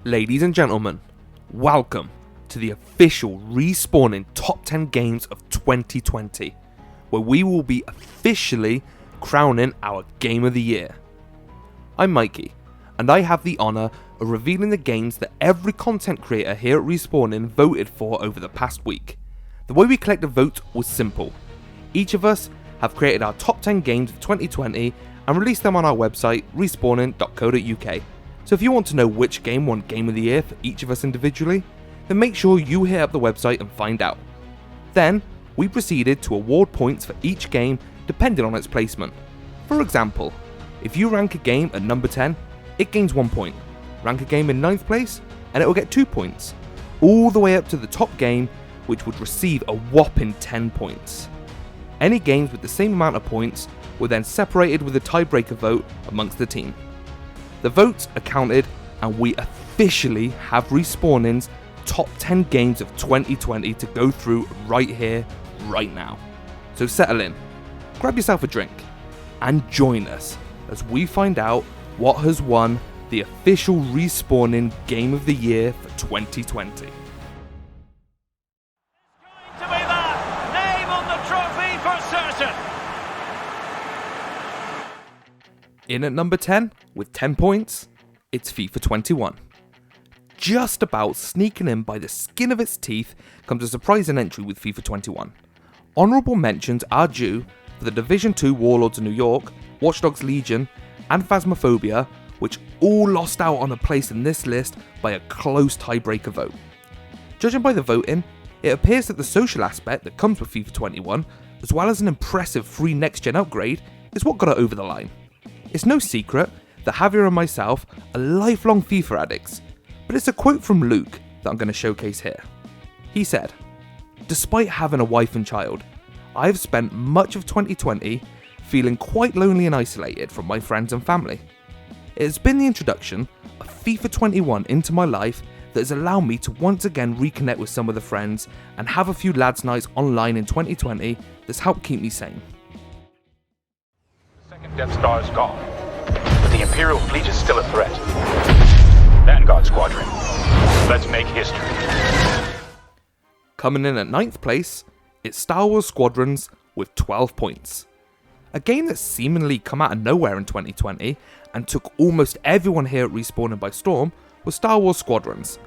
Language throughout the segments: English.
Ladies and gentlemen, welcome to the official respawning top 10 games of 2020, where we will be officially crowning our Game of the Year. I'm Mikey, and I have the honour of revealing the games that every content creator here at Respawning voted for over the past week. The way we collect the votes was simple. Each of us have created our top 10 games of 2020 and released them on our website, respawning.co.uk. So if you want to know which game won Game of the Year for each of us individually, then make sure you hit up the website and find out. Then, we proceeded to award points for each game depending on its placement. For example, if you rank a game at number 10, it gains 1 point. Rank a game in 9th place, and it will get 2 points. All the way up to the top game, which would receive a whopping 10 points. Any games with the same amount of points were then separated with a tiebreaker vote amongst the team. The votes are counted, and we officially have Respawning's top 10 games of 2020 to go through right here, right now. So settle in, grab yourself a drink, and join us as we find out what has won the official Respawning Game of the Year for 2020. In at number 10, with 10 points, it's FIFA 21. Just about sneaking in by the skin of its teeth comes a surprising entry with FIFA 21. Honourable mentions are due for the Division 2 Warlords of New York, Watch Dogs Legion, and Phasmophobia, which all lost out on a place in this list by a close tiebreaker vote. Judging by the voting, it appears that the social aspect that comes with FIFA 21, as well as an impressive free next-gen upgrade, is what got it over the line. It's no secret that Javier and myself are lifelong FIFA addicts, but it's a quote from Luke that I'm going to showcase here. He said, "Despite having a wife and child, I have spent much of 2020 feeling quite lonely and isolated from my friends and family. It has been the introduction of FIFA 21 into my life that has allowed me to once again reconnect with some of the friends and have a few lads' nights online in 2020 that's helped keep me sane." Death Star is gone, but the Imperial fleet is still a threat. Vanguard Squadron, let's make history. Coming in at 9th place, it's Star Wars Squadrons with 12 points. A game that seemingly come out of nowhere in 2020 and took almost everyone here at Respawning by storm was Star Wars Squadrons.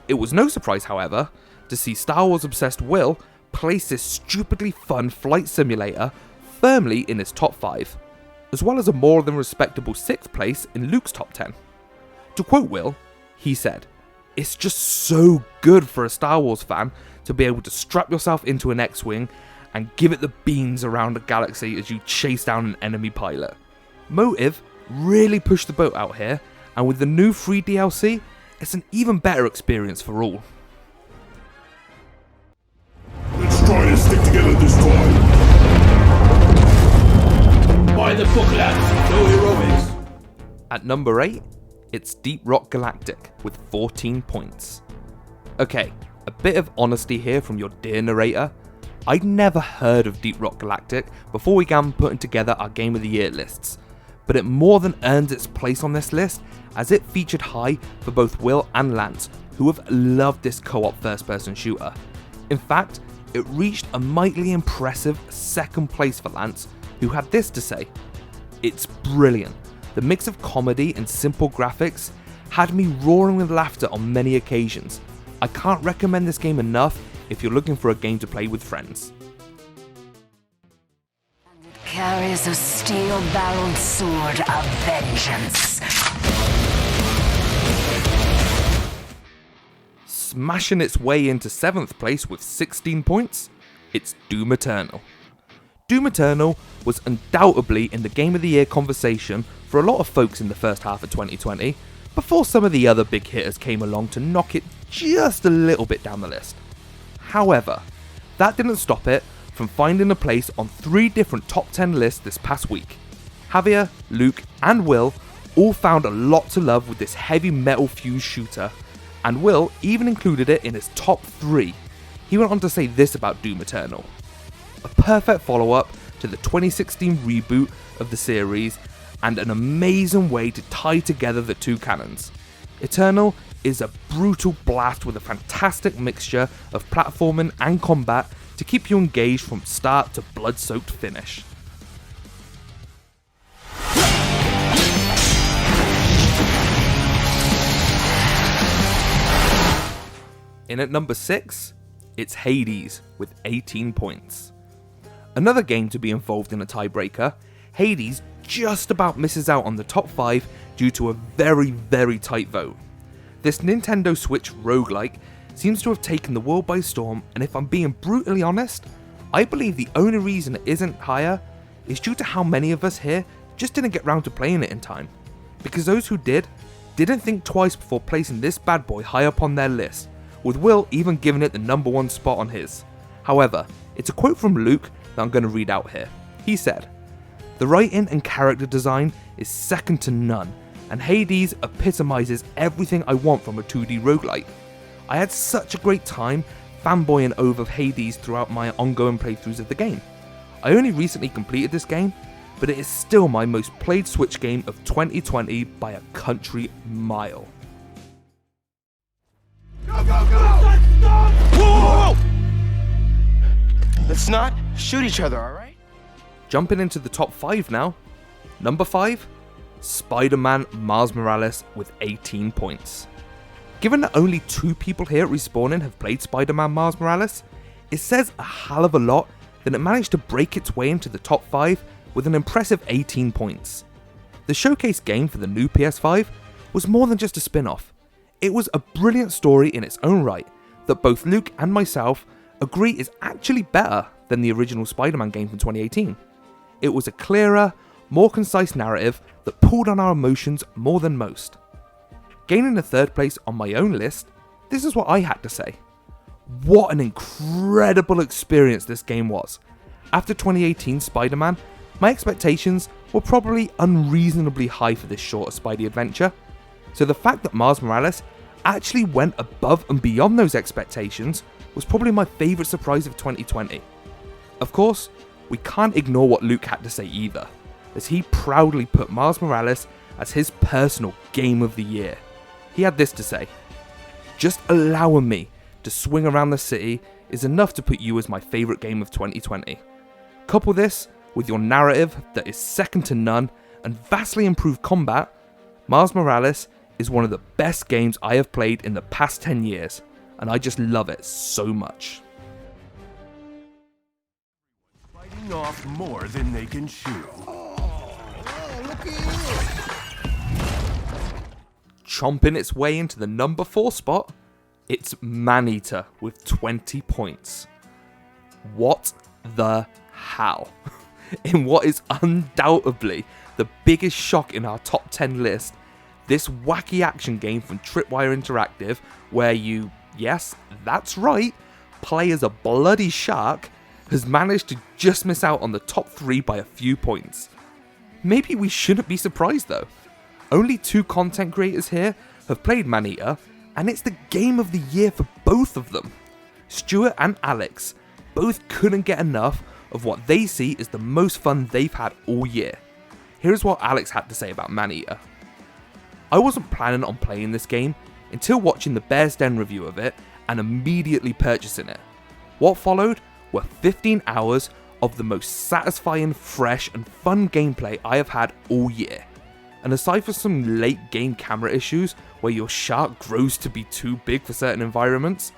It was no surprise, however, to see Star Wars obsessed Will place this stupidly fun flight simulator firmly in his top 5. As well as a more than respectable 6th place in Luke's top 10. To quote Will, he said, "It's just so good for a Star Wars fan to be able to strap yourself into an X-Wing and give it the beans around a galaxy as you chase down an enemy pilot." Motive really pushed the boat out here, and with the new free DLC, it's an even better experience for all. Let's try to stick together this time. By the book, lads, no heroics. At number 8, it's Deep Rock Galactic with 14 points. Okay, a bit of honesty here from your dear narrator. I'd never heard of Deep Rock Galactic before we began putting together our Game of the Year lists, but it more than earns its place on this list as it featured high for both Will and Lance, who have loved this co-op first-person shooter. In fact, it reached a mightily impressive 2nd place for Lance, who had this to say: "It's brilliant. The mix of comedy and simple graphics had me roaring with laughter on many occasions. I can't recommend this game enough if you're looking for a game to play with friends." It carries a steel-barreled sword of vengeance. Smashing its way into 7th place with 16 points, it's Doom Eternal. Doom Eternal was undoubtedly in the Game of the Year conversation for a lot of folks in the first half of 2020, before some of the other big hitters came along to knock it just a little bit down the list. However, that didn't stop it from finding a place on 3 different top 10 lists this past week. Javier, Luke, and Will all found a lot to love with this heavy metal fused shooter, and Will even included it in his top 3. He went on to say this about Doom Eternal: "A perfect follow-up to the 2016 reboot of the series, and an amazing way to tie together the two canons. Eternal is a brutal blast with a fantastic mixture of platforming and combat to keep you engaged from start to blood-soaked finish. In at number 6, it's Hades with 18 points. Another game to be involved in a tiebreaker, Hades just about misses out on the top 5 due to a very tight vote. This Nintendo Switch roguelike seems to have taken the world by storm, and if I'm being brutally honest, I believe the only reason it isn't higher is due to how many of us here just didn't get round to playing it in time. Because those who didn't think twice before placing this bad boy high up on their list, with Will even giving it the number 1 spot on his. However, it's a quote from Luke that I'm going to read out here. He said, "The writing and character design is second to none, and Hades epitomizes everything I want from a 2D roguelike. I had such a great time fanboying over Hades throughout my ongoing playthroughs of the game. I only recently completed this game, but it is still my most played Switch game of 2020 by a country mile." Go, go, go! Whoa! Let's not shoot each other, alright? Jumping into the top 5 now. Number 5, Spider-Man Miles Morales with 18 points. Given that only 2 people here at Respawning have played Spider-Man Miles Morales, it says a hell of a lot that it managed to break its way into the top 5 with an impressive 18 points. The showcase game for the new PS5 was more than just a spin-off. It was a brilliant story in its own right that both Luke and myself agree is actually better than the original Spider-Man game from 2018. It was a clearer, more concise narrative that pulled on our emotions more than most. Gaining the 3rd place on my own list, this is what I had to say. What an incredible experience this game was. After 2018 Spider-Man, my expectations were probably unreasonably high for this shorter Spidey adventure. So the fact that Miles Morales actually went above and beyond those expectations was probably my favourite surprise of 2020. Of course, we can't ignore what Luke had to say either, as he proudly put Miles Morales as his personal game of the year. He had this to say: "Just allowing me to swing around the city is enough to put you as my favourite game of 2020. Couple this with your narrative that is second to none and vastly improved combat, Miles Morales is one of the best games I have played in the past 10 years, and I just love it so much." Biting off more than they can chew. Chomping its way into the number 4 spot, it's Maneater with 20 points. What the hell? In what is undoubtedly the biggest shock in our top 10 list, this wacky action game from Tripwire Interactive, where you, yes, that's right, play as a bloody shark, has managed to just miss out on the top 3 by a few points. Maybe we shouldn't be surprised though. Only 2 content creators here have played Maneater, and it's the game of the year for both of them. Stuart and Alex both couldn't get enough of what they see as the most fun they've had all year. Here's what Alex had to say about Maneater. "I wasn't planning on playing this game until watching the Bear's Den review of it and immediately purchasing it. What followed were 15 hours of the most satisfying, fresh and fun gameplay I have had all year. And aside from some late game camera issues where your shark grows to be too big for certain environments,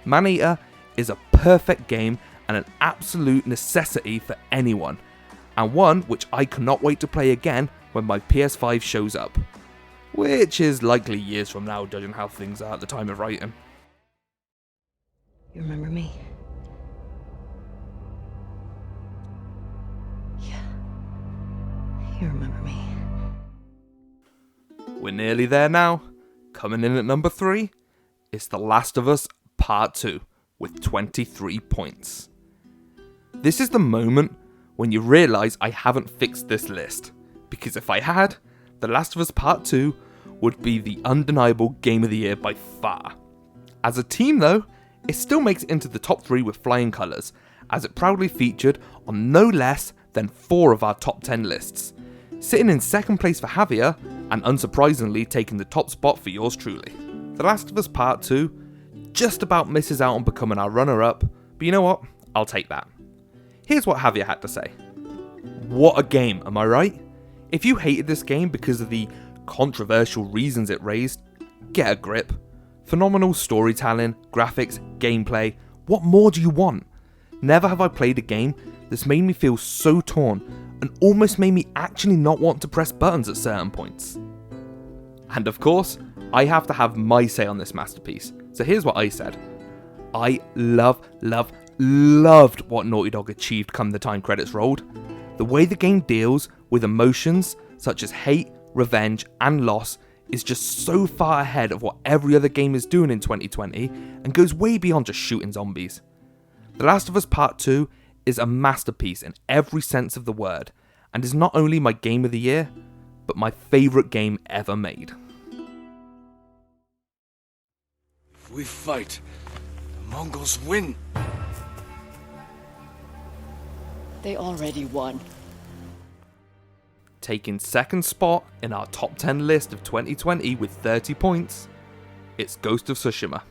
Maneater is a perfect game and an absolute necessity for anyone, and one which I cannot wait to play again when my PS5 shows up. Which is likely years from now, judging how things are at the time of writing." You remember me? Yeah. You remember me. We're nearly there now. Coming in at number 3, it's The Last of Us Part 2 with 23 points. This is the moment when you realise I haven't fixed this list, because if I had, The Last of Us Part 2 would be the undeniable game of the year by far. As a team though, it still makes it into the top 3 with flying colours, as it proudly featured on no less than 4 of our top 10 lists. sitting in second place for Javier, and unsurprisingly taking the top spot for yours truly. The Last of Us Part 2 just about misses out on becoming our runner-up, but you know what? I'll take that. Here's what Javier had to say. What a game, am I right? If you hated this game because of the controversial reasons it raised, get a grip. Phenomenal storytelling, graphics, gameplay, what more do you want? Never have I played a game that's made me feel so torn and almost made me actually not want to press buttons at certain points. And of course, I have to have my say on this masterpiece. So here's what I said. I loved what Naughty Dog achieved come the time credits rolled. The way the game deals with emotions such as hate, revenge, and loss is just so far ahead of what every other game is doing in 2020 and goes way beyond just shooting zombies. The Last of Us Part 2 is a masterpiece in every sense of the word, and is not only my game of the year, but my favourite game ever made. If we fight, the Mongols win. They already won. Taking second spot in our top 10 list of 2020 with 30 points, it's Ghost of Tsushima.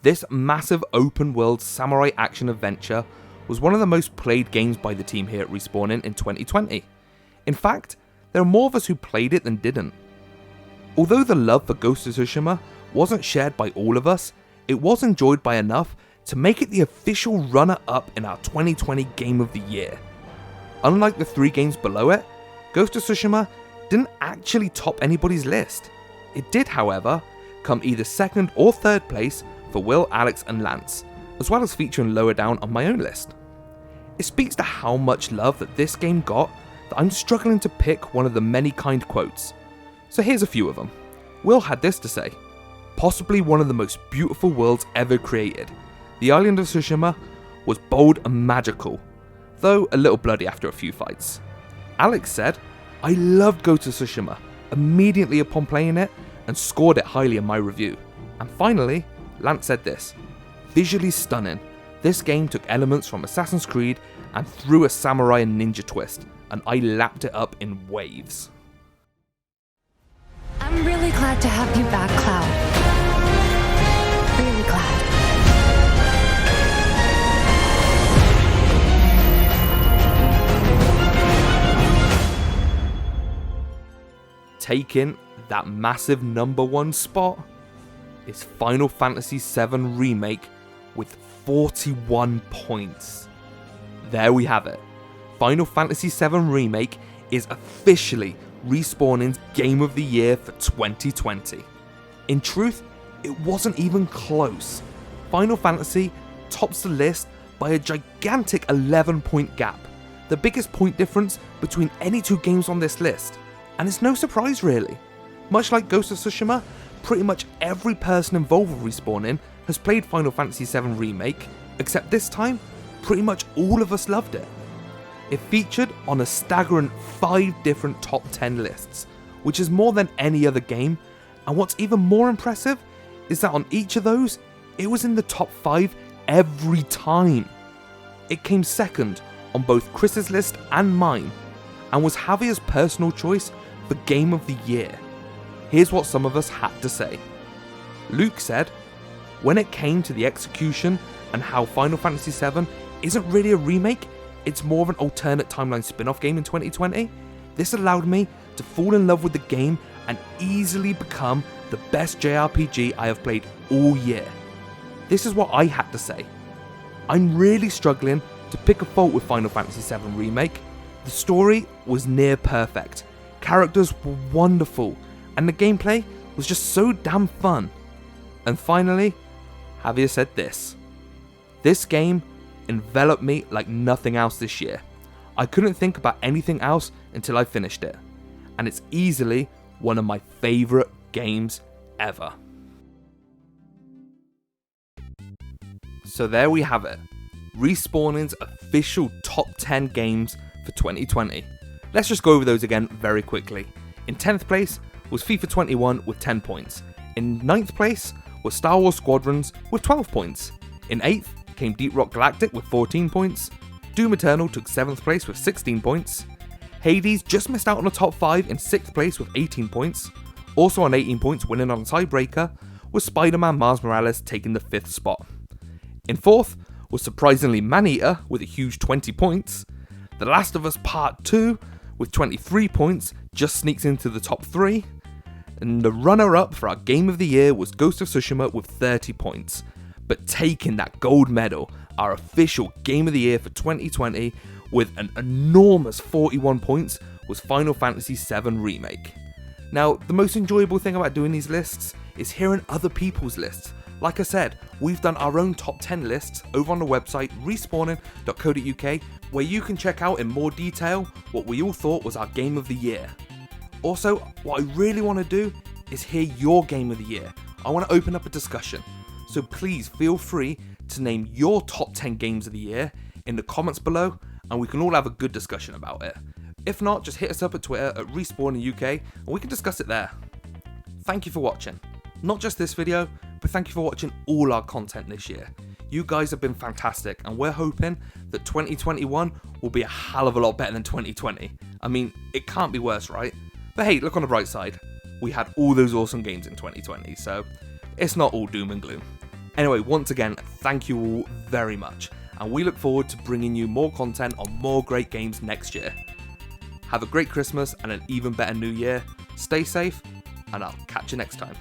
This massive open world samurai action adventure was one of the most played games by the team here at Respawning in 2020. In fact, there are more of us who played it than didn't. Although the love for Ghost of Tsushima wasn't shared by all of us, it was enjoyed by enough to make it the official runner-up in our 2020 Game of the Year. Unlike the 3 games below it, Ghost of Tsushima didn't actually top anybody's list. It did, however, come either second or third place for Will, Alex and Lance, as well as featuring lower down on my own list. It speaks to how much love that this game got that I'm struggling to pick one of the many kind quotes. So here's a few of them. Will had this to say: possibly one of the most beautiful worlds ever created. The island of Tsushima was bold and magical, though a little bloody after a few fights. Alex said, I loved Ghost of Tsushima immediately upon playing it and scored it highly in my review. And finally, Lance said this: visually stunning, this game took elements from Assassin's Creed and threw a samurai and ninja twist, and I lapped it up in waves. I'm really glad to have you back, Cloud. Really glad. Taking that massive number 1 spot is Final Fantasy VII Remake with 41 points. There we have it. Final Fantasy VII Remake is officially Respawning's Game of the Year for 2020. In truth, it wasn't even close. Final Fantasy tops the list by a gigantic 11-point gap, the biggest point difference between any 2 games on this list. And it's no surprise really. Much like Ghost of Tsushima, pretty much every person involved with Respawning has played Final Fantasy VII Remake, except this time, pretty much all of us loved it. It featured on a staggering 5 different top 10 lists, which is more than any other game, and what's even more impressive is that on each of those, it was in the top 5 every time. It came second on both Chris's list and mine, and was Javier's personal choice for Game of the Year. Here's what some of us had to say. Luke said, when it came to the execution and how Final Fantasy VII isn't really a remake, it's more of an alternate timeline spin-off game in 2020, this allowed me to fall in love with the game and easily become the best JRPG I have played all year. This is what I had to say. I'm really struggling to pick a fault with Final Fantasy VII Remake. The story was near perfect, characters were wonderful, and the gameplay was just so damn fun. And finally, Javier said this: this game enveloped me like nothing else this year. I couldn't think about anything else until I finished it, and it's easily one of my favourite games ever. So there we have it, Respawning's official top 10 games for 2020. Let's just go over those again very quickly. In 10th place was FIFA 21 with 10 points. In 9th place was Star Wars Squadrons with 12 points. In 8th came Deep Rock Galactic with 14 points. Doom Eternal took 7th place with 16 points. Hades just missed out on the top 5 in 6th place with 18 points. Also on 18 points, winning on tiebreaker, was Spider-Man Miles Morales taking the 5th spot. In 4th was surprisingly Maneater with a huge 20 points. The Last of Us Part 2 with 23 points just sneaks into the top 3. And the runner-up for our Game of the Year was Ghost of Tsushima with 30 points. But taking that gold medal, our official Game of the Year for 2020 with an enormous 41 points was Final Fantasy VII Remake. Now, the most enjoyable thing about doing these lists is hearing other people's lists. Like I said, we've done our own top 10 lists over on the website respawning.co.uk, where you can check out in more detail what we all thought was our Game of the Year. Also, what I really want to do is hear your Game of the Year. I want to open up a discussion. So please feel free to name your top 10 games of the year in the comments below, and we can all have a good discussion about it. If not, just hit us up at Twitter at RespawningUK and we can discuss it there. Thank you for watching. Not just this video, but thank you for watching all our content this year. You guys have been fantastic, and we're hoping that 2021 will be a hell of a lot better than 2020. I mean, it can't be worse, right? But hey, look on the bright side. We had all those awesome games in 2020, so it's not all doom and gloom. Anyway, once again, thank you all very much, and we look forward to bringing you more content on more great games next year. Have a great Christmas and an even better New Year. Stay safe, and I'll catch you next time.